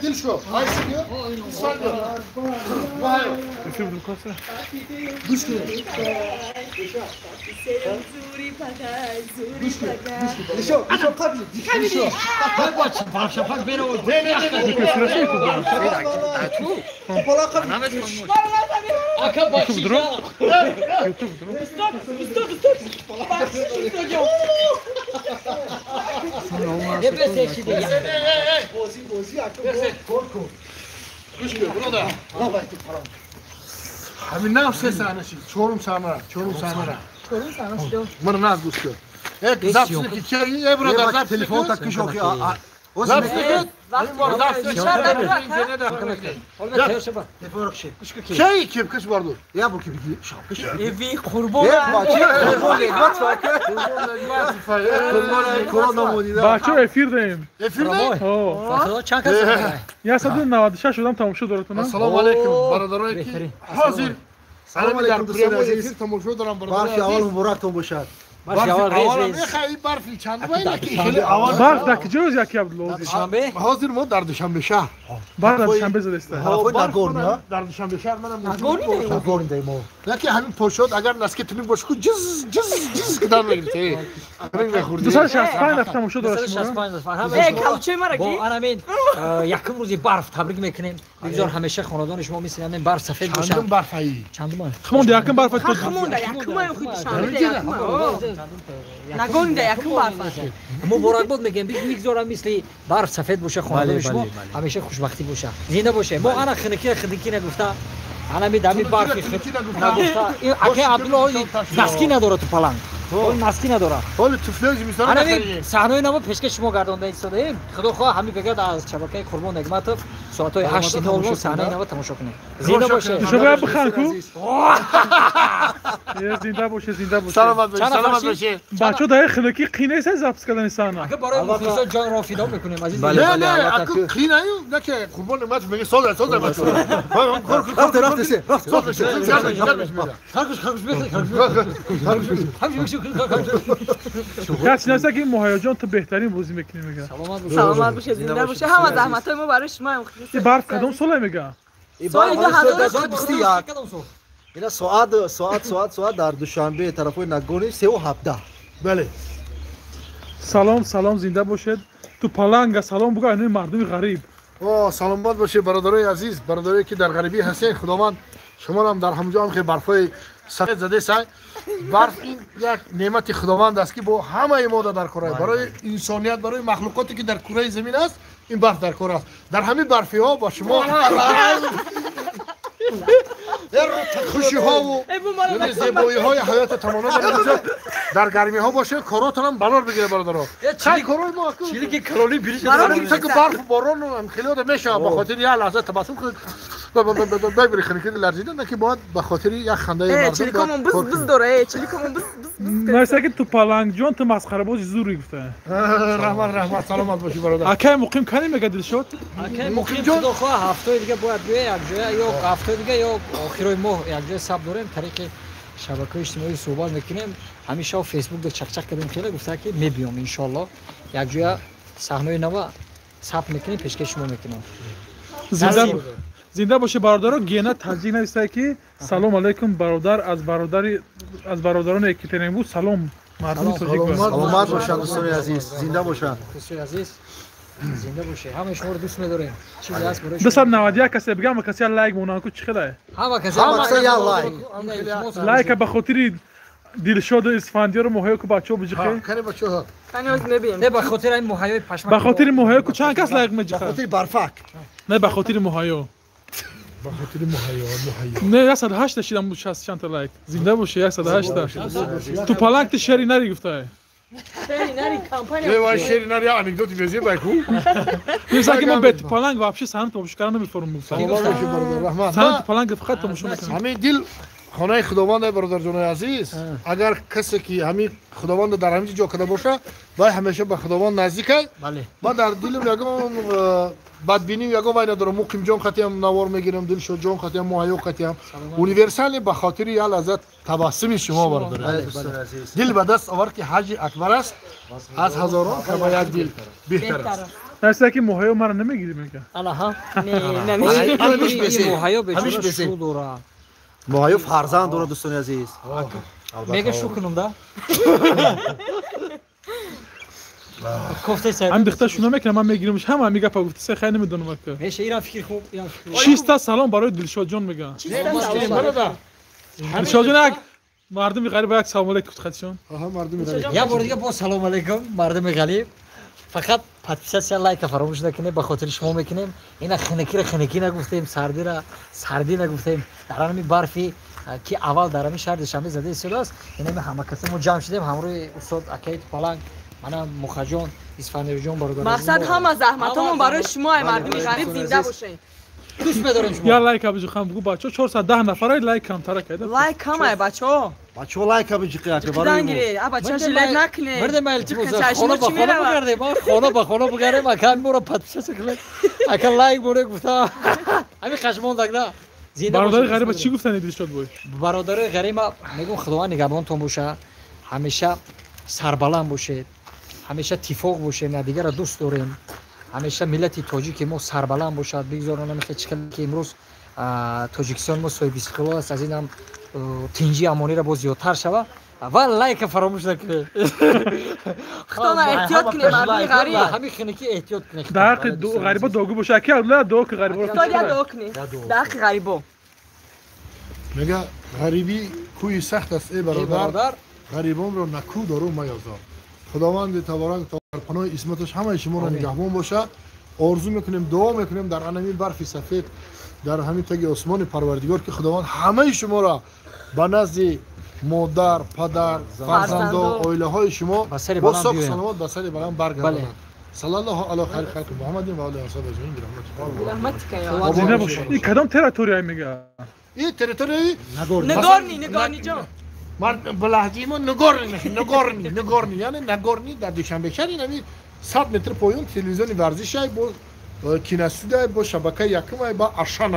دل شو های سیگه سال وای Efendim dur kalsa. گوش کن نشو قبلی نشو Bak bak şafak beni o. Sırası kullan. بالا قبلی Aka bak YouTube dur. YouTube dur. Nefes ekşidi ya. بازی اکو کار کن گوش کن برادر همین نه سه سانه چی چهارم سانه من نه گوش کن یک زبطی که چه ای برادر زبط تلفن تکش اوکی زبط کن چه kim kış vardı ya bu gibi şapkış Evi kurban. korona modida بچه اfirdeyim. efirde Oh. Çan kasın. Ya sadın navadişa şuradan tamam şu doğru tuna. assalomu alaykum barodaroy ki hozir Assalomu alaykum primo do'stlar aziz. efir tomosha daram barcha barodaroy avval muborakton bo'lsin Baş yaval avval reis. خیلی برفی چند وای ki خیلی avval Bak dakika cevaz yak yaptı. Şambe. حاضر ما در دوشنبه شهر Bak da şambe zadeste. Hava Nagorno در دوشنبه شهر منم Nagorno'dayım o لکه همین پشت اگر نسکتونی باشه کو جز کدام میگیری رنگ بخوردی Dusar şahspan raftam şu doğru Mesela tuna. şaspan. Ey kalçayı mara Bu ki. anamin yakın ruzi barf tabrik mekinim. Bizor همیشه خاندان شما میسینن barf سفید چندم باشن. برفایی چندم. Xamon da yakın barfa tut. Hakkımın da yakıma yok idi şambe de yakıma. Nagorno da yakın var. مبارکباد میگم میگذارم مثل برف سفید باشه خاندان شما همیشه خوشبختی باشه زنده باشه ما انا خنکی نگفته انا می دمی برفی نگفته این اگه عبدالله نسکی نداره تو پلنگ اون نسکی نداره حالا توفلیج میذاره انا می صحنه نامو پیشکش شما گردونده ایستادیم خدا خواه همین بگرد از شبکه قربان نگمتov ساعت 8:00 صحنه نامو تماشا کنید زنده باشه Şuraya bakın ku. Ya zinda boşe zinda boşe. سلامت باشی سلامت باشی بچه دای خلکی قینه سه زبط کردن انسان. اگه برای مخلصان جان را فدا میکنیم عزیز نه نه اکو کلین ایو نه که قربان نماز میگه سال بچه رفت رفتسه کسی نسته که این مهیجان تو بهترین بازی میکنی میگه. Selamat باشه زنده باشه همه زحمتای ما برای شما هم این برف کدوم ساله میگه؟ اینا ساعت در دوشنبه طرفای نگونی 3:17 بله سلام زنده باشید. تو پلنگ سلام بگو این مردم غریب. سلامت باشه برادرای عزیز برادرایی که در غریبی هستین خداوند شما هم در همونجا هم که برفای سفید زده سای برف این یک نعمت خداوند است که با همه ما در کره برای انسانیت برای مخلوقاتی که در کره زمین است این برف در کره است در همین برفی ها با شما خوشی ها و زیبایی های حیات تماما در گرمی ها باشه کاراتون هم بلار بگیره برادرها خیلی کارای ما چیزی که کلونی بریش که برف و باران هم خیلی میشه با خاطر یه لحظه تبسم کنید ببری خنکی لرزیدن نه که باید به خاطر یک خنده مردم چلیکامون بز دوره چلیکامون بز نایسته که تو پلنگ جان تو مسخره بازی زوری گفته. رحمت سلامت باشی برادر اکه مقیم کنی میگه دل شد؟ مقیم جان خواه هفته دیگه باید بیای یک جای یا هفته دیگه یا آخرای ماه یک جای ثبت داریم طریق شبکه اجتماعی صحبت میکنیم همیشه فیسبوک در چک کردیم خیلی گفته که میبیام ان شاء الله یک جای صحنه نو ثبت میکنیم پیشکش شما میکنیم زنده باشه برادرها گینه ترجیح نوشته که سلام علیکم برادر از برادران اکیترین بود سلام مردم تاجیک سلامت باشن دوستان عزیز زنده باشن دوستان عزیز زنده باشه همه شما رو دوست می‌داریم چیزی هست برای 291 کسی بگم کسی لایک مونن کو چی خدای همه کسی یا لایک لایک به خاطر دلشاد اسفندیار رو مهیا کو بچه‌ها بجی خیر کنه بچه‌ها هنوز نبیم نه به خاطر این مهیای پشمک به خاطر مهیا کو چند کس لایک میجی خیر خاطر برفک نه به خاطر مهیا با خاطر مهیا نه 108 شدم بود 60 چند تا لایک زنده باشه 108 تو پلنگ شری نری گفته نری کمپانی وای شیری نری انکدوتی بزی بایکو میگه که من به تو پلنگ واپس سهم تماشا کردن نمیفرم سلام باشه برادر رحمت سهم تو پلنگ فقط تماشا میکنم همین دل خانه خداوند برادر جان عزیز اگر کسی که همین خداوند در همین جا کده باشه باید همیشه به خداوند نزدیکه بله من در دلم یگم بدبینی یگم وای ندارم مقیم جان خطیم نوار میگیرم دل شد جان خطیم مهیا خطیم یونیورسال به خاطر یه لحظه تبسم شما برادر دل به دست آور که حج اکبر است از هزاران که با یک دل بهتر است نرسه که موهای مرا نمیگیری میگه انا ها نه همیش این بسه. موهایا همیش به بسه. شو دورا موهای فرزند داره دوستان عزیز. میگه شو کنم دا کوفته سر هم دختر شونو میکنه من میگیرمش هم میگه پا گفته سه خیلی نمیدونم که میشه ایران فکر خوب ایران فکر خوب. 6 تا سلام برای دلشاد جان میگه برادر دلشاد جان یک مردم غریب یک سلام علیکم خدشون آها مردم غریب یا بار دیگه با سلام علیکم مردم غریب فقط پادپیساسیا لایک فراموش نکنید به خاطر شما میکنیم اینا خنکی نگفتیم سردی نگفتیم در همین برفی که اول در همین شهر دوشنبه زده استوداست اینا همه کسی ما جمع شدیم همراه استاد اکید پالنگ من مخجون اسفندیار جان برادر مقصد همه زحمتامون برای شما مردم غریب زنده باشین دوست بداریم یا شما لایک ابو خان بگو بچا 410 نفر لایک کم تر کرده لایک همه بچه‌ها بچه ها لایک هم جیقه که برای دنگری بچه‌ها جلد نکنه مرد التماس چشمش خونه به چی خونه می‌رود؟ بگردیم خونه به خونه بگردیم اکان برو پادپیساس کنید اکان لایک برو گفتا همین خشمون دگدا زنده برادر باشید. غریب چی گفتن دلشاد بوی برادر غریب میگم خدا نگهبانتون باشه همیشه سربلند باشید همیشه اتفاق باشه نه دیگه را دوست داریم همیشه ملت تاجیک ما سربلند باشد بگذارن نمیشه چیکار که امروز تاجیکستان ما صاحب استقلال است از اینم تنجی امانی را باز زیادتر شود و لایک فراموش نکنید خدا احتیاط کنه مردم غریب همین خنکی احتیاط کنید داق دو غریبا دوگو باشه که اولا دو که غریبا خدا یا دو کنه داخل غریبا میگه غریبی کوی سخت است ای برادر برادر غریبان رو نکو دارو میازار خداوند تبارک تا در پناه اسمتش همه شما رو نگهبان باشه آرزو میکنیم دعا میکنیم در همین برف سفید در همین تگ آسمان پروردگار که خداوند همه شما را به نزد مادر پدر فرزندا عائله های شما با سر با بلند صحت بیاین. سلامت به سر بلند برگردانند صلی الله علی خیر خلق محمد و آله اصحاب اجمعین برحمت الله رحمت کنه زنده باش این کدام تریتوری میگه این تریتوری نگارنی جان من به لهجه ما نگارنی یعنی نگارنی در دوشنبه شهر این همین 100 متر پایین تلویزیون ورزش های با کیناسوده با شبکه یکم های با اشان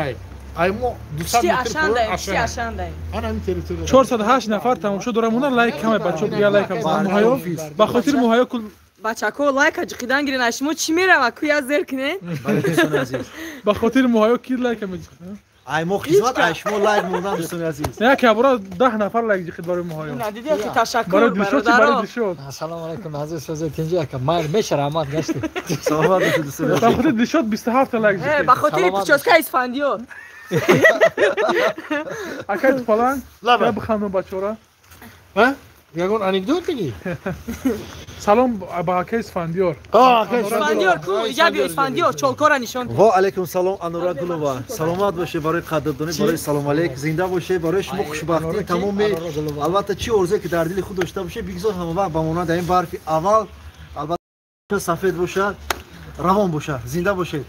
های ما 200 چی متر اشان پایین دایم چی اشان اشان دایم انا همین تریتوری 408 نفر تماشا دارم اونا لایک کم بچا بیا لایک کم موهایا با خاطر موهایا کل بچه‌ها لایک اجقیدن گیرین اشمو چی میره کوی از زر کنه برای دوستان عزیز. با خاطر موهایا کی لایک میگه ای ما خدمت اشما لایک موندن دوستان عزیز. نه که برا 10 نفر لایک جخید برای موهایا ندیدی که تشکر برای دلشاد برای برادرها دلشاد سلام علیکم عزیز سوزه تنجی که ما میشه رحمت گشتی سلامت باشید دوستان با عزیز. خاطر دلشاد 27 تا لایک به جخید خاطر سلامت پیچوسکا اسفندیار اکید پلان لبه. یا بخوام بچورا ها یگون انیکدوت میگی سلام با اکید اسفندیار اسفندیار کو اینجا بیا اسفندیار چولکارا نشان و علیکم سلام انورا گلوبا سلامت باشه برای قدردانی برای سلام علیک زنده باشه برای شما خوشبختی تمام البته چی ارزه که در دل خود داشته باشه بگذار همه وقت با مونا در این برف اول البته سفید باشه روان باشه زنده باشه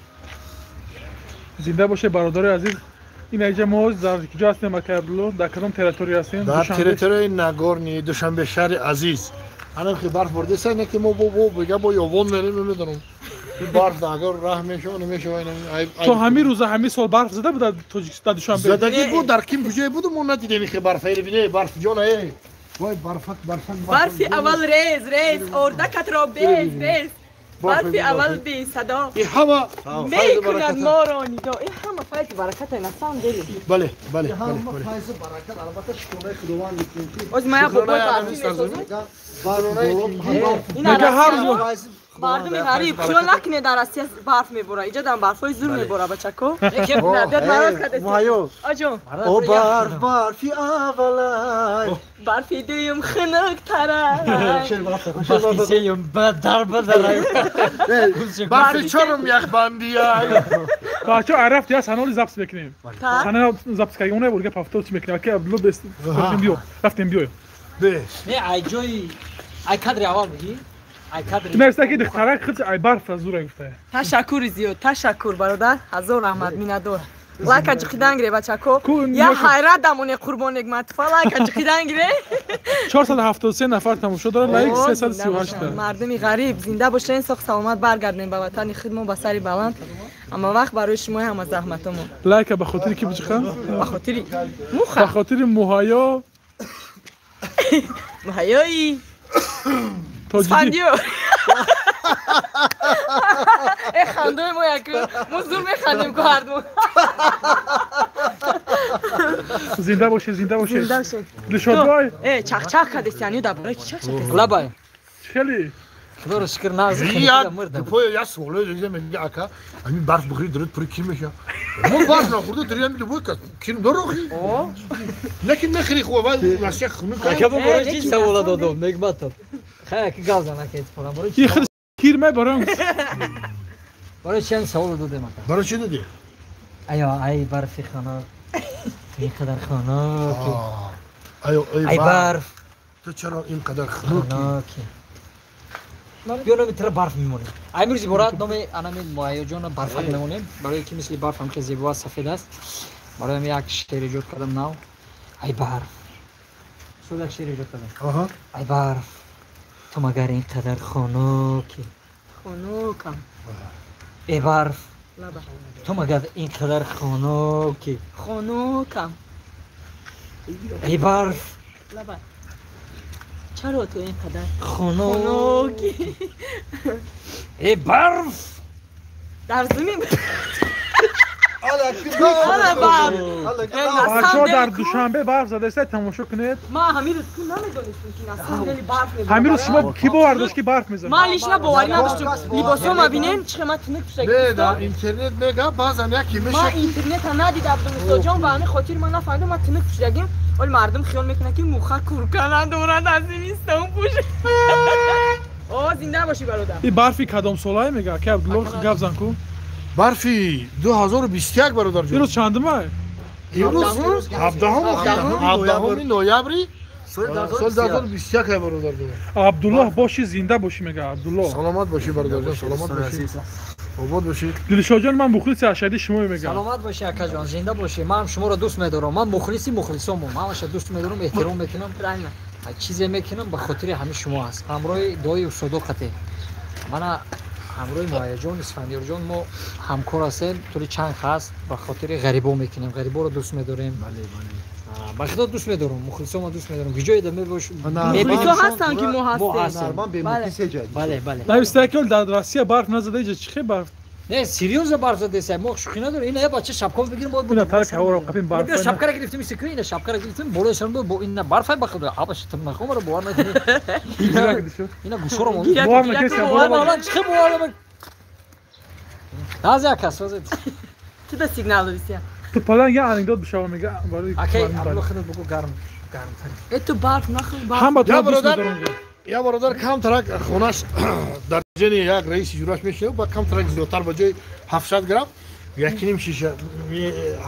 زنده باشه برادر عزیز این ایجا ما در کجا هستیم مکه عبدالله در کدام تریتوری هستیم در تریتوری نگارنی دوشنبه شهر عزیز انا که برف برده سه نه که ما بگه با یوون میریم نمیدونم این برف داگر راه میشه و نمیشه و این تو همین روزا همین سال برف زده بود در تاجیکستان دوشنبه زدگی بود در کیم کجای بود ما ندیدیم که برف ای ببینه برف جان ای وای برف برفی اول ریز اردکت را بیز برفی اول بی صدا این همه میکند ما را ندا این همه فایت برکت نسان دلی بله همه فایز برکت البته شکونه خداوند میکنیم از ما خوب برفی این هر روز مردم غریب خیال نکنه در اسیا برف میبره اینجا در برفای زور میبره بچکو بیاد ناراض کرده مایو آجو او برفی اولای برفی دویم خنک تره بخیسیم بدر برف چرم یک بندی ای بچا عرفت یا سنال زبط بکنیم تا سنال زبط که اونه ورگه پافتو چی میکنه که عبدالله بست رفتیم بیو به نه ای جوی ای کادر اول میگی ای کادر نرسته که دخترک خود ای برف از زور گفته تشکر زیاد تشکر برادر هزار رحمت میندور لایک اجقیدن گیره بچکو کون یا یک- حیرت دمونه قربان نگمت لایک اجقیدن گیره 473 نفر تماشا داره لایک 338 تا مردمی غریب زنده باشین ساخت سلامت برگردین به وطن خودمون به سری بلند اما وقت برای شما هم از زحمتمون لایک به خاطر کی بچخه به خاطری به موخه خاطر موهایا مهیایی تاجیکی اسفندیار خندوی ما یک مزدور میخندیم که هر دو زنده باشه زنده باشه زنده باشه. دلشاد بای چخ چخ کردی یعنی درباره چی چخ چخ لبای خیلی خدا رو شکر ناز یک مردم پای یا سوال دیگه میگه اکا همین برف بخوری درت پوری کی میشه ما برف نخورده دریا میگه بود کی دروخی لكن نخري خو وای ناسخ خنک که برای چی سوال دادم نگمت خیلی که گاز نکرد فقط برای یه چی خیلی کیرمه برام برای چی سوال دادم برای چی دادی ایا ای برفی خانه اینقدر خانه ایو ای برف تو چرا اینقدر خنکی خاناکی بیا نمیتره برف میمونه امروز برات نام انامین مایجان برف میمونیم برای کی مثل برف هم که زیبا سفید است برای یک شعر ایجاد کردم ناو ای برف شو یک شعر ایجاد کردم آها ای برف تو مگر اینقدر خاناکی خنوکم ای برف لبا تو مگر اینقدر خاناکی خنوکم ای برف لبا چرا تو اینقدر خاناکی ای برف در زمین حالا بچه ها در دوشنبه برف زده است تماشا کنید ما همین روز تو نمیدونستیم که اصلا خیلی برف میباره همین روز شما کی باور داشت که برف میزنه ما لیشنا باوری نداشتیم لیباسو ما بینیم چه ما تونک نه پوشیدیم در اینترنت میگه بعضا یکی ما میشه اینترنت هم ندید عبدالمصطفی جان و همه خاطر ما نفهمیدم ما تونک پوشیدیم ولی مردم خیال میکنن که موخه کورکنن دوران از زمستون پوشه زنده باشی برادر این برفی کدام سالای میگه که عبدالله گپ زن کو برفی 2021 برادر این جون روز چندمه امروز 17 نوامبر سال 2021 برادر جون عبدالله باشی زنده باشی میگه عبدالله سلامت باشی برادر جون سلامت باشی آباد باشی دلشاد جان من مخلص اشدی شما میگم سلامت باشی اکا جان زنده باشی من شما را دوست می‌دارم من مخلصم من همش دوست می‌دارم احترام میکنم چیزی میکنم به خاطر همه شما هست همراه دایی و صداقته من همراه مایه جان اسفندیار جان ما همکار هستیم طوری چند هست به خاطر غریبا میکنیم غریبا رو دوست می‌داریم به خدا دوست می‌دارم مخلصم دوست می‌دارم ویژه دم باش تو هستن که ما هستیم نرمان به مخلص جدید بله بله نه استکل در روسیه برف نزده اینجا چی برف نه سریوز برف زده است ما شوخی نداره این یه بچه شبکه بگیریم باید اینا ترک هوا رو قپیم بیا برف شبکه را گرفتیم سکری این شبکه را گرفتیم بالایشان با این برف بخدا آبش تم نخوام رو باور نکنید اینا گوشو رو مون باور نکردی والا چه باور نازیا کاسوز چه تا سیگنال دیسیا تو پلان یه انیداد بشه میگه برای اوکی ابلو خدمت بگو گرم تو برف نخور هم با یا تو دوست برادر ندارم یا برادر کم ترک خونش در جن یک رئیس جوراش میشه با کم ترک زیادتر با جای 700 گرم یک نیم شیشه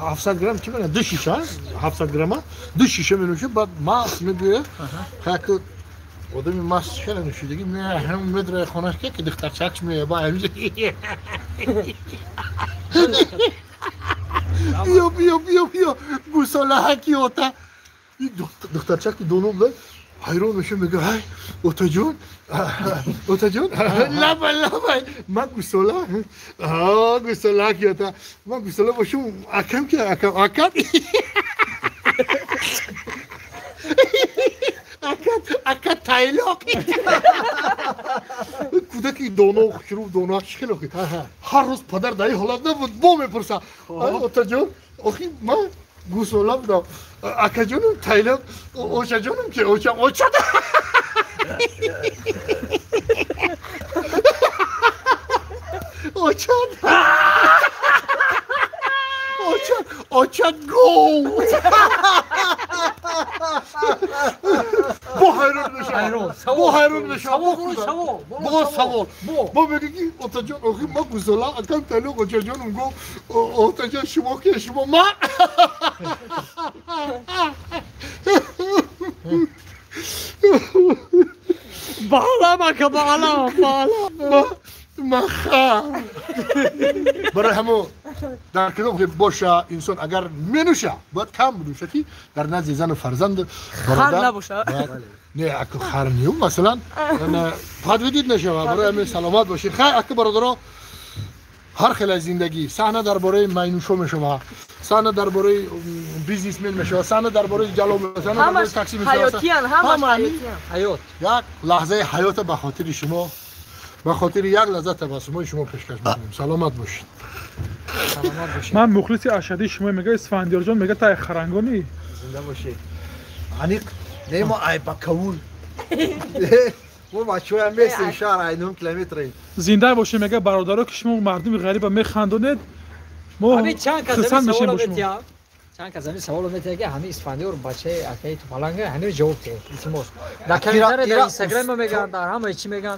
700 گرم چی میگن دو شیشه 700 گرم دو شیشه می‌نوشه بعد ماست میگیره خاطر آدمی ماست شده نوشیدگی نه هم میدره خونش که دختر چاچ میه با همین بیا گوساله هکی ہوتا این دختر چاچ دونم ده حیران میشه میگه های اوتا جون لبا من گوساله گوساله کی ہوتا من گوساله باشم اکم که اکم اکت تایلاق کودکی دونو شروع دونو شکل اوکی هر روز پدر دایی حالت نبود بو میپرسه اوتا جون اوکی من گوساله بودم اکا جونم تایلاق اوچا جونم که اوچا اوچا گو با حیرون بشه با سوال با بگی اوتا جان اوخی ما گوزالا اکم تایلاق اوچا جونم گو اوتا جان شما که شما ما بالا مخا برای همو در کدام که باشه انسان اگر منوشه باید کم بنوشه که در نزد زن و فرزند خر نباشه نه اکو خر نیو مثلا فقط بدید نشه برای همه سلامت باشید خیر اکو برادرها هر خیلی زندگی صحنه درباره مینوشو میشه صحنه درباره بیزنسمن میشه صحنه درباره جلو صحنه درباره تاکسی میشه حیاتیان همش حیات یک لحظه حیات به خاطر شما به خاطر یک لحظه تبسمای شما پیشکش میکنیم. سلامت باشید. سلامت باشید. من مخلص اشدی شما میگه اسفندیار جان میگه تا خرنگونی زنده باشید. انیق نیما ای بکول. ما بچه‌ها هم میستیم شهر اینون کیلومتری. زنده باشه میگه برادرها که شما مردم غریب میخندونید ما همین چند کس خرسند میشیم سوال با شما. میتیا چند کس همین سوال میتیا که همین اسفندیار بچه اکی تو پلنگه همین جواب ده اسمش در کامنتر در اینستاگرام میگن در همه چی میگن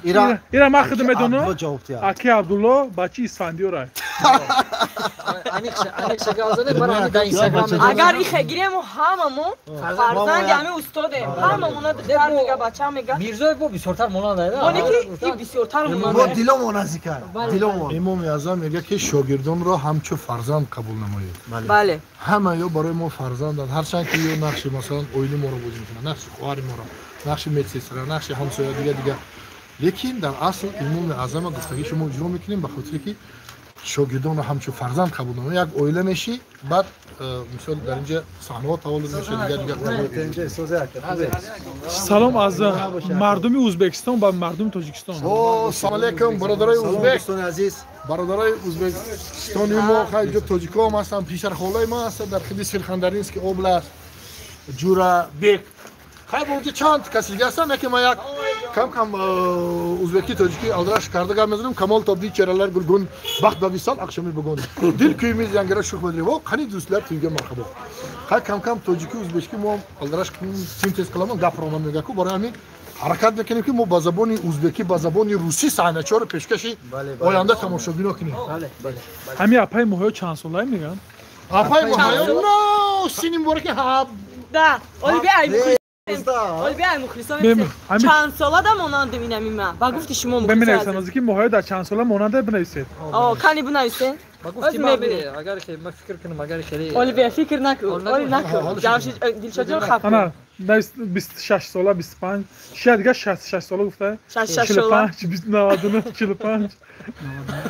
ایرا ما خدمت عبدالله میدونم جواب تیا. اکی عبدالله بچه اسفندیار انیک شگازده برای در اینستاگرام اگر این خگیری ما هممون فرزند همه استاده هممون در میگه بچه میگه میرزا بو بسیارتر مونده ده اونی که این بسیارتر ما مونده دیلمون نزدیکه. دیلمون. امام اعظم میگه که شاگردان را همچو فرزند قبول نمایید. بله همه یا برای ما فرزندند. هرچند که یا نقش مثلا اویلی ما رو بازی میکنه، نقش خواهر ما رو، نقش مدسسرا، نقش همسایه دیگه. لیکن در اصل امام اعظم گفتگی شما اجرا میکنیم به خاطر که شاگردان رو همچو فرزند قبول نمایید. یک اویله میشی بعد مثلا در اینجا صحنه‌ها تولد میشه دیگه. سلام از مردم ازبکستان با مردم تاجیکستان. او سلام علیکم برادرای ازبک. دوستان عزیز. برادرای ازبکستانی ما خیلی تاجیکا هم هستن، پیشرخوالای ما هستن در خیلی سرخندرینسک اوبلاست، جورا بیک. خیلی اونجا چند کسی دیگه هستن که ما یک کم ازبکی تاجیکی الدراش کردگار میزنیم کمال تابدی چرالر گلگون بخت با ویسال اخشمی بگون دل کیمیز یانگرا شوخ بدری و خنی دوستلر تویگه مرحبا. خیلی کم تاجیکی ازبکی ما الدراش سینتز کلام گپرمان میگه کو برای همین حرکت بکنیم که ما با زبان ازبکی با زبان روسی صحنه‌چو رو پیشکشی آینده تماشاگینا کنیم. همین اپای موهای چند ساله میگن اپای موهای نو سینیم باره که ها ده اولی بیای اولی بیای مخلصا چند ساله ده مانند ببینم این من با گفتی شما مخلصا ببینید از که موهای در چند ساله ماننده بنویسید. کنی بنویسید با گفتی ما اگر که ما فکر کنم اگر خیلی اولی بیا فکر نکن اولی نکن جمشید دلشاد جان خفت انا 26 ساله 25 شاید دیگه 66 ساله گفته 66 45 99 45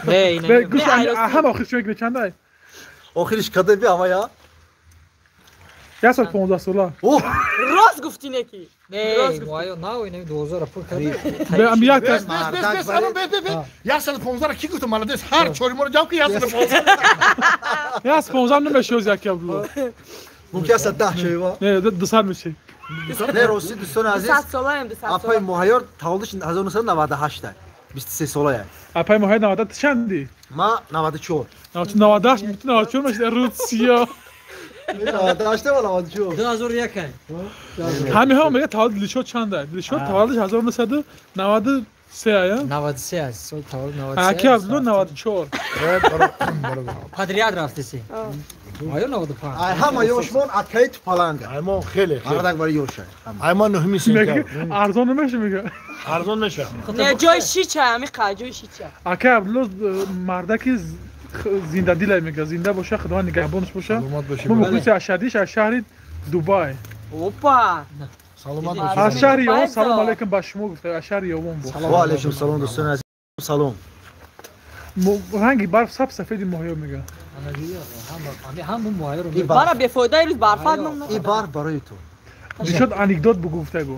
نه گوش هم آخرش میگه چنده آخرش کده بیا اما یا یا سال 15 ساله راست گفتی نکی نه موهایو نه اینم 2000 پر کرده به ام یک بس یا سال 15 کی گفت مالدس هر چوری ما رو جام که یا سال 15 یا سال 15 نمیشه یکی عبدالله ممکن است 10 شوی نه 2 سال میشه نه روسی دوستان عزیز 100 ساله هم 200 اپای ساله مهایار تولدش 1998 23 ساله اپای موهای 90 چندی ما 94 98 میتونه 94 میشه روسیا 98 ولا 94 2001 همین ها میگه تولد لیشو چنده لیشو تولدش 1993 آیا 93 است سال تولد 93 اکی عبدالله 94 قدریات رفته سی آیا 95 همه یوشمون اکیت پلنگ ایمان خیلی بردک برای یوشه ایمان نهمی میگه سنکر ارزان نمیشه میگه ارزان میشه نه جای شیچه همی جای شیچه اکی عبدالله مردکی زنده دیل میگه زنده باشه خدا نگهبانش باشه سلامت باشی ما مخلص اشدیش از شهر دبی اوپا سلامت از باشی شهر یوم سلام علیکم با شما گفته از شهر یوم بود و علیکم سلام دوستان عزیز سلام رنگی برف سفید ماهی میگه هم موهای رو برا بفایده روز برفت نمونه این بار برای تو دیشد انیکدوت بگفته گو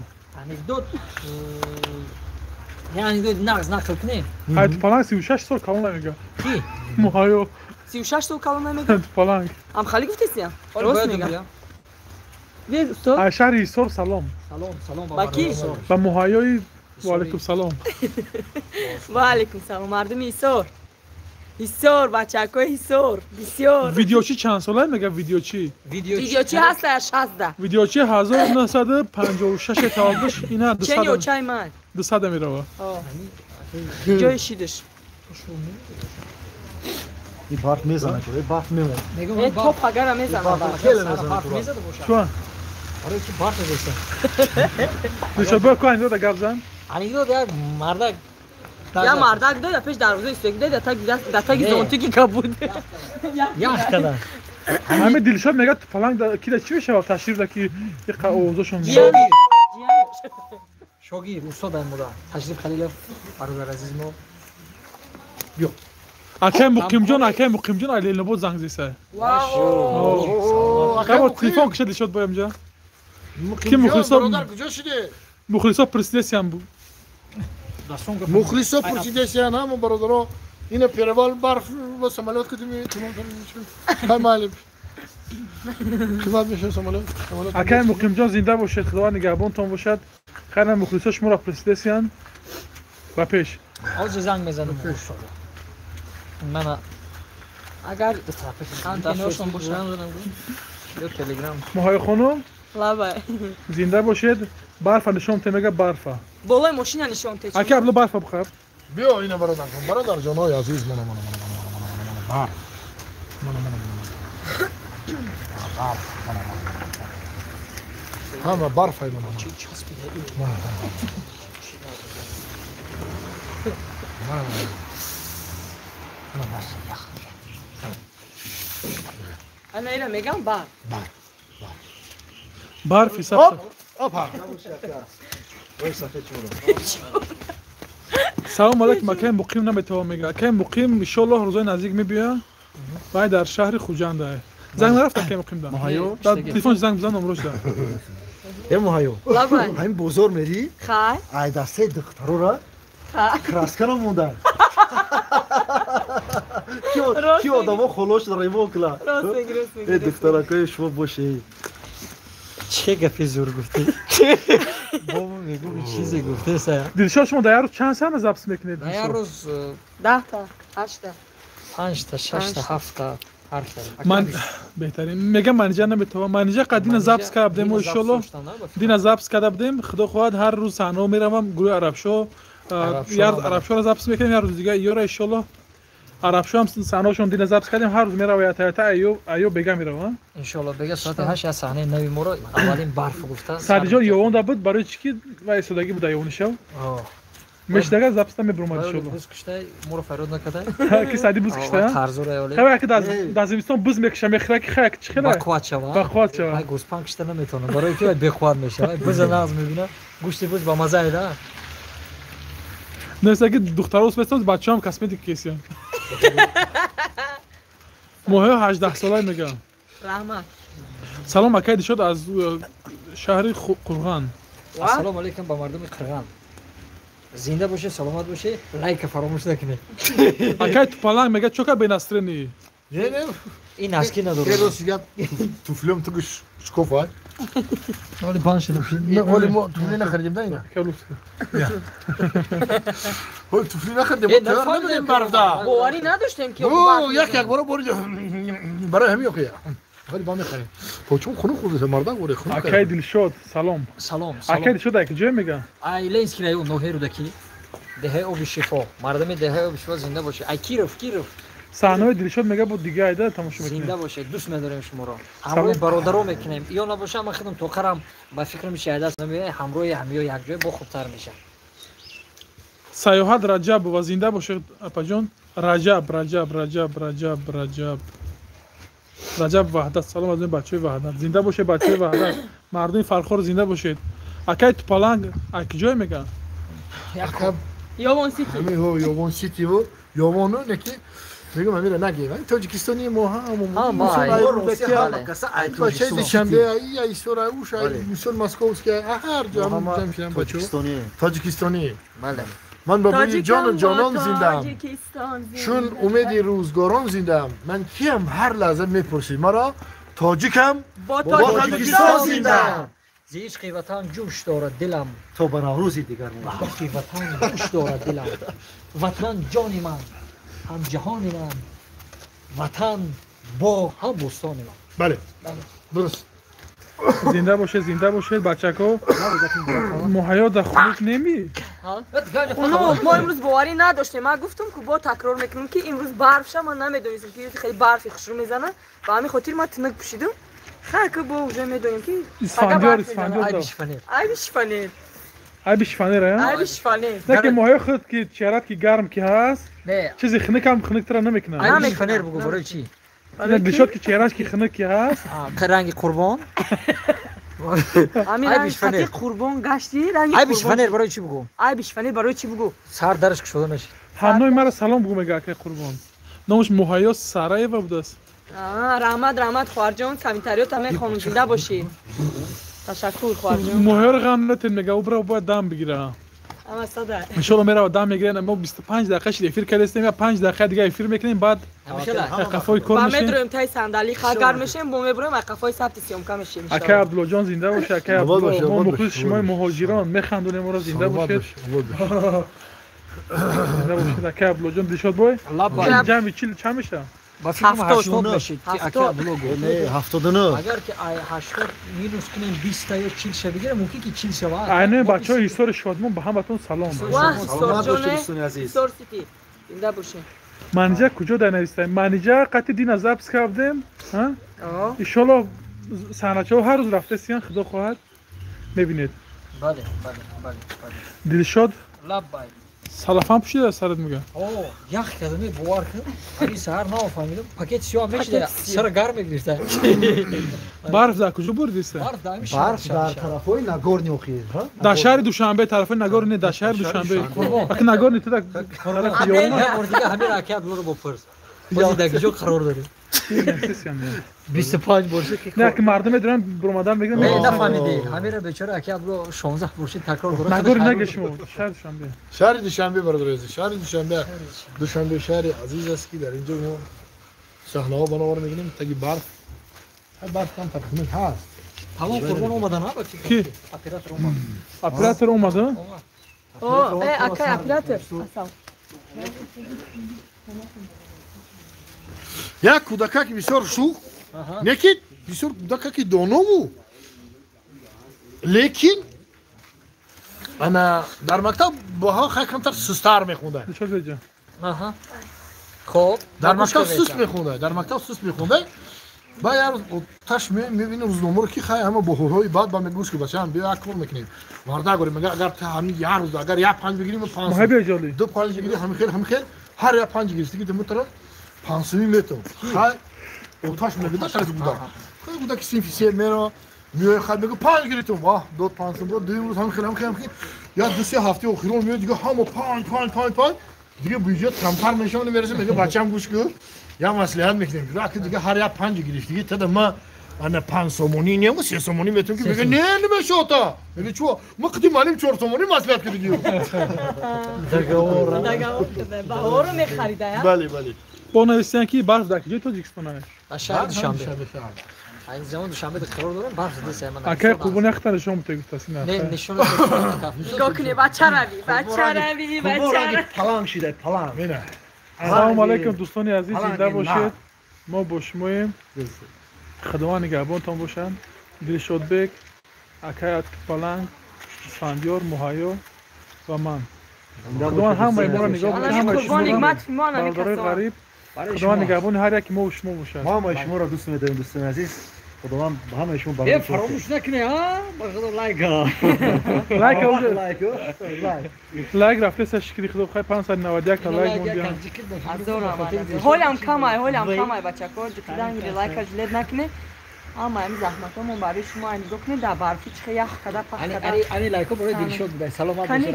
انکدوت یعنی دو نقص نقل کنیم حیات پلنگ 36 سال کامل نمیگه کی؟ ماهیو 36 تو کلام نمیگه حیات پلنگ هم خالی گفتی سیم راست میگم بیا استاد از شهر ایسور سلام سلام با کی؟ و ماهیای و علیکم سلام و علیکم سلام مردم ایسور ایسور بچه‌کای ایسور بسیار ویدیوچی چند ساله میگه ویدیوچی ویدیو چی هست در 16 ویدیوچی 1956 تولدش اینه چنی و 200 چای من 200 میره جای شیدش این برف میزنه که این برف میمونه این توپ اگر هم میزنه خیلی میزنه چون آره چی بارت داشته دیشب با کوین دو گپ زن انکدوت یا مردک یا مردک ده پیش دروازه استوک ده تا تاگی زونتی کی کبود یا کدا همه دلشاد میگه پلنگ کی چی میشه تشریف دکی یک اوضاعشون شوگیر استاد مودا تشریف خلیل برادر عزیز ما اکه مقیم جان علی نبود زنگ زیسه واو خب تلفن کشید شد با امجا کی مخلصا برادر کجا شده مخلصا پرسیدسی هم بود داستان گفت مخلصا پرسیدن هم برادرها این پیروال برف و سمالات کدوم تمام های معلم خدمت میشه سمالات اکای مقیم جان زنده باشید خدا نگهبانتون باشد خیلی مخلصا شما را پرسیدین و پیش آج زنگ میزنم من اگر کانتینوشون باشه یا تلگرام ماهای خانم لابای زنده باشید برف نشون تمیگه برف بالای ماشین نشون تیچ اکی ابلا برف بخیر بیا اینو برادر کن برادر جانای عزیز من برف همه برف های من انا اینا میگم بار برف حساب آب سلام علیکم اکی مقیم نمیتوان میگه اکی مقیم ان شاء الله روزای نزدیک میبیا و در شهر خوجنده زنگ نرفت اکی مقیم ده ماهایو در تلفن زنگ بزن نمرش ده ای ماهایو لابای همین بزرگ میری خای ای دسته دخترو را خای کراسکانو موندن کی آدما خلوش داره موکلا راست میگی ای دخترکای شما باشه چه گفی زور گفتی بابا میگو چیزی گفته سا دلشاد شما در روز چند ساعت زبط میکنید نه روز 10 تا 8 تا 5 تا 6 تا 7 تا حرف داره من بهترین میگم منیجر نمیتوان منیجر قدین زبط کردیم و ان شاء الله دین زبط کردیم خدا خواهد هر روز صحنه میروم گروه عربشو یا عربشو را زبط میکنیم یا روز دیگه ایو را ان شاء الله عربشو هم صحنه‌شون دین زبط کردیم هر روز میروم تا ایو بگم میروم ان شاء الله بگه ساعت 8 از صحنه نوی مورا اولین برف گفته سادیجان یوان دا بود برای چی و استادگی بود یوان شو مش دیگه زبط میبرم ان شاء الله بوز کشته مورا فرود نکرده کی سادی بوز کشته ترزور ایولی خب اگه در زمستان بوز میکشم میخرک خک چخه بخواد شوا بخواد شوا ای گوسپان کشته نمیتونه برای که بخواد میشه بوز ناز میبینه گوشت بوز با مزه ایده نمیشه که دخترها بستند بچه‌ام کسمتیک کیسیان ماه 18 ساله میگم رحمت سلام اکید شد از شهر قرغان السلام علیکم با مردم قرغان زنده باشه سلامت باشه لایک فراموش نکنید اکید تو پلنگ میگه چوکا بینسترینی نه این اسکی نداره یه روز دیگه توفلیم تو گوش شکوفای ولی پانش نه ولی ما توفلی نخریدیم نه ولی توفلی نخریدیم ما نمیدیم برف ده باوری نداشتیم که یک بار برای همین اوکی ولی با میخریم تو چون خونو خورده مردم ولی خونو اکید دل شد سلام سلام اکید شد اکید جای میگه ایلنسکی رایون نوهرودکی دهه آب شفا مردم دهه آب شفا زنده باشه ای کیرف صحنه دل شد میگه بود دیگه ایده تماشا زنده میکنه باشه دوست نداریم شما رو همراه برادرام میکنیم یا نباشه من خودم تو خرم با فکر میشه دست نمیه همراه همه یک جای با خوبتر میشه سیاحت رجب و زنده باشه اپا جون رجب وحدت سلام از این بچه وحدت زنده باشه بچه وحدت مردم فرخور زنده باشید اکید تو پلنگ اکی جای میگه یوان سیتی همین هو یوان سیتی و یوانو نکی میگم امیر نگی تاجیکستانی ما هم باشه دیشنبه ای سورا اوش میسون مسکوس که هر جا هم میشن بچو تاجیکستانی بله من با بوی جان و جانان زندم تاجیکستان چون امیدی روزگاران زندم من کیم هر لحظه میپرسید مرا تاجیکم با تاجیکستان زندم زیش وطن جوش دارد دلم تو برای روزی دیگر وقتی وطن جوش دارد دلم وطن جانی من هم جهان من وطن با هم بستان من بله درست زنده باشه بچه‌ها مهیا در خونک نمی خانم ما امروز باوری نداشتیم من گفتم که با تکرار میکنم که امروز برف شه من نمیدونستم که خیلی برفی خوشرو میزنه و همین خاطر من تنک پوشیدم خیلی با اوجه میدونیم که اسفندیار ای بیش فنیر نه که ماهی خود که چهرت که گرم که هست نه چیزی خنک هم خنکتر نمیکنه همین فنر بگو برای چی نه دلشاد که چهرش که خنک که هست رنگ قربان همین رنگ خطی قربان گشتی رنگ ای بیش فنر برای چی بگو ای بیش فنر برای چی بگو سر درش که شده نشید همنوی مرا سلام بگو میگه که قربان نامش مهیا سرای و بود است رحمت خواهر جان کمیتریات همه خانم زنده باشید تشکر خواهر جان مهیا رو غم نتین میگه او برای باید دم بگیره اما صدا انشالله میره و دم میگیرن. ما 25 دقیقه شد افیر کردیم یا 5 دقیقه دیگه افیر میکنیم بعد قفای کار با میشیم. میدرویم تای صندلی خاگر میشیم با میبریم قفای ثبت سیمکا میشیم اکای عبدالله جان زنده باشه. اکای آباد عبدالله باشه، ما آباد مخلص باشه، شما آباد مهاجران میخندونیم ما را زنده باشید. زنده باشید اکای عبدالله جان دشاد بای. الله با جمعی چند میشه؟ با فکر کنم 80 بشید که هفتاد. اکا بلوگو نه 79 اگر که 80 مینوس کنیم 20 تا یا 40 شه بگیره ممکن که 40 شه وقت اینه بچه های ایسار شادمون به همتون سلام. واه سلامت باشید سرجانه دوستان عزیز. سور سیتی زنده باشین منیجه کجا در نویستیم؟ منیجه قطع دین از ابس کردیم. ایشالا سحنچه ها هر روز رفته سیان خدا خواهد میبینید. بله دلشاد لب بای سلافم پوشید از سرت میگه. اوه یخ کردم باور کنم همین سهر نفهمیدم پاکت سیاه میشه سر گرم میگیرته برف در کجا بردیسته؟ برف دائم برف در طرفای ناگورنی اخیر ها در شهر دوشنبه طرف نگارنی در شهر دوشنبه. اگه نگارنی تو در طرف یوم اور دیگه همین راکت رو بپرس بازی دیگه جو قرار داریم 25 برشه که نه که مردم دارن برمادن میگن نه نفهمیدی همین را بیچاره اکیاد رو 16 برشه تکرار کنه نگار نگشم شهر دوشنبه. شهر دوشنبه برادر عزیز، شهر دوشنبه شهر عزیز است که در اینجا ما صحنه ها بنوار میگیم تا که برف کم تقریبا هست. تمام قربان اومدن ها با کی؟ اپراتور اومد اپراتور اومده؟ اوه اکای اپراتور اصلا یک کودک که بسیار شوخ نکید بسیار کودک که دانو بود لیکن انا در مکتب باها خیلی کمتر سستر میخونده. چه بجا؟ آها خب در مکتب سست میخونده با یار تاش میبینه روزنامه رو که خیلی همه بحورهای بعد با میگوش که بچه‌ام بیا کار میکنیم واردا گوریم میگه اگر تا همین یه روز اگر یا 5 بگیریم 5 ماه بیاجالی. 2 5 بگیریم همین خیلی هر یا 5 گیرستی که دمتر 500 متر خیلی او تاش میگه داشت بودا خیلی بودا که سینفیسیه میرا میای خیلی میگه 5 گیریم واه 2 500 بود 2 روز همین خیلی یا 2 هفته اخیر میاد دیگه همو 5 دیگه بودجه کمتر میشه میرسه میگه بچه‌ام گوش کن یا مصلحت میکنیم که دیگه هر یا 5 گیرش دیگه تا ما انا 5 سومونی نیم 3 سومونی میتونم که میگه نه نمیشه تا میگه چو ما قدی مالیم 4 سومونی مصلحت کردیم باور میخریده یا بله با نویستن که برف در کجای تاجیکستان است؟ شهر دوشنبه این زمان دوشنبه قرار دارم برف زده من اکای قربون اختر شما تگفت نه نه. نشون نگاه کنی بچه روی پلنگ شده پلنگ نه سلام علیکم دوستان عزیز زنده باشید. ما با شماییم. خداوند نگهبانتان باشند. دلشاد بک، اکای پلنگ، اسفندیار، مهیا و من. خداوند همه ما را نگاه کنه. همه شما را برادرای غریب. خداوند نگهبان هر یک ما و شما باشد. ما همه شما را دوست می‌داریم دوستان عزیز. خداوند به همه شما یه برکت فراموش نکنی ها بخدا لایک ها لایک رفته سشکری خدا بخیر 591 تا لایک موندیم. هولم کمای بچه کار جکیدن گیری لایک جلد نکنه اما این زحمت همون برای شما نگاه کنید در برفی چه یخ کده پخ کده این لایک ها برای دلشاد بوده سلامت کنی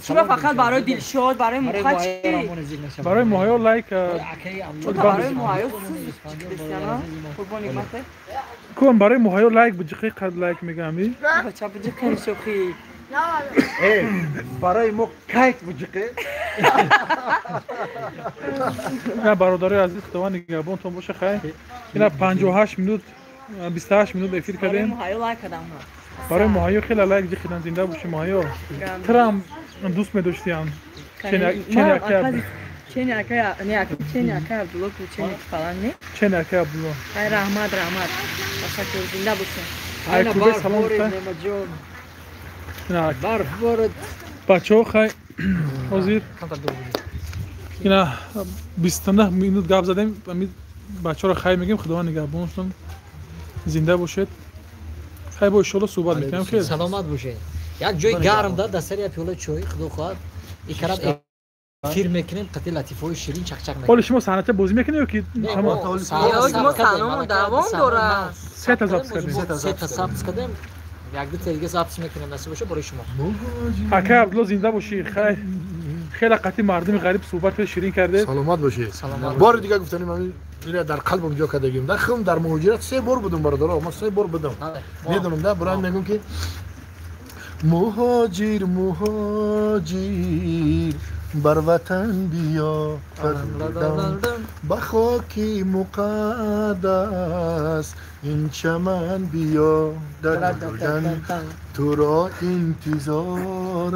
چرا فقط برای دلشاد برای مخه چی؟ برای ماهیا لایک برای ماهیا سوز بسیانا قربان نگمته کن برای ماهیا لایک بجقی قد لایک میگمی بچه بجه کنی شوخی برای ما کیک بجقه نه برادرای عزیز خداوند نگهبانتون باشه خیر. اینا 58 مینوت 28 مینوت افیر برای کردیم. ماهیا لایک کدم برای ماهیا خیلی لایک جخیدن زنده باشی ماهیا. ترام دوست می‌داشتیم. چنی اکای بلوک و چنی فلان نه چنی اکای عبدالله ای رحمت باشا که زنده باشین ای کوبه سلام بخیر. نه برف بارد بچه ها خیلی حاضر اینا 29 مینوت گپ زدیم بچه ها را خیلی میگیم خداوند نگهبانتون زنده باشید. خیلی با ایشالا صحبت میکنم خیلی سلامت باشه. یک جای گرم داد دستر یا پیوله چای خدا خواهد این کرد فیر میکنیم قطعی لطیفه شیرین چک میکنیم. حالا شما صحنت بازی میکنی یا که ما سلام دوام داره 3 تا ضبط کردیم. 3 تا ضبط کردیم. یک دو تا دیگه ضبط میکنیم نصیب باشه برای شما. اکای عبدالله زنده باشی. خیلی قطعی مردم غریب صحبت شیرین کرده. سلامت باشی. بار دیگه گفتنیم من میره در قلبم جا کردیم. در مهاجرت 3 بار بودم برادرها. ما 3 بار بودم. میدونم ده برام میگم که مهاجر مهاجر بر وطن بیا به خاک مقدس این چمن بیا دردن تو را انتظارم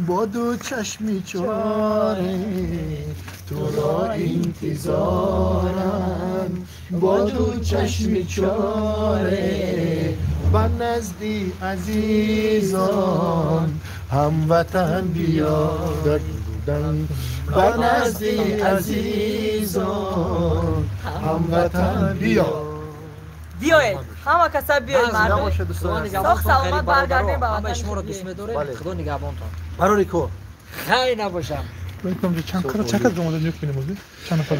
با دو چشمی چاره تو را انتظارم با دو چشمی چاره به نزدی عزیزان هموطن بیا دردن به نزدی عزیزان هموطن بیا بیایید همه کسا بیایید مردم ساخت سلامت برگردیم به همه وطن شما رو دوست می‌داریم خدا نگهبانتان برای کو خیر نباشم چند کار چقدر جمعه دیگه کنیم چند نفر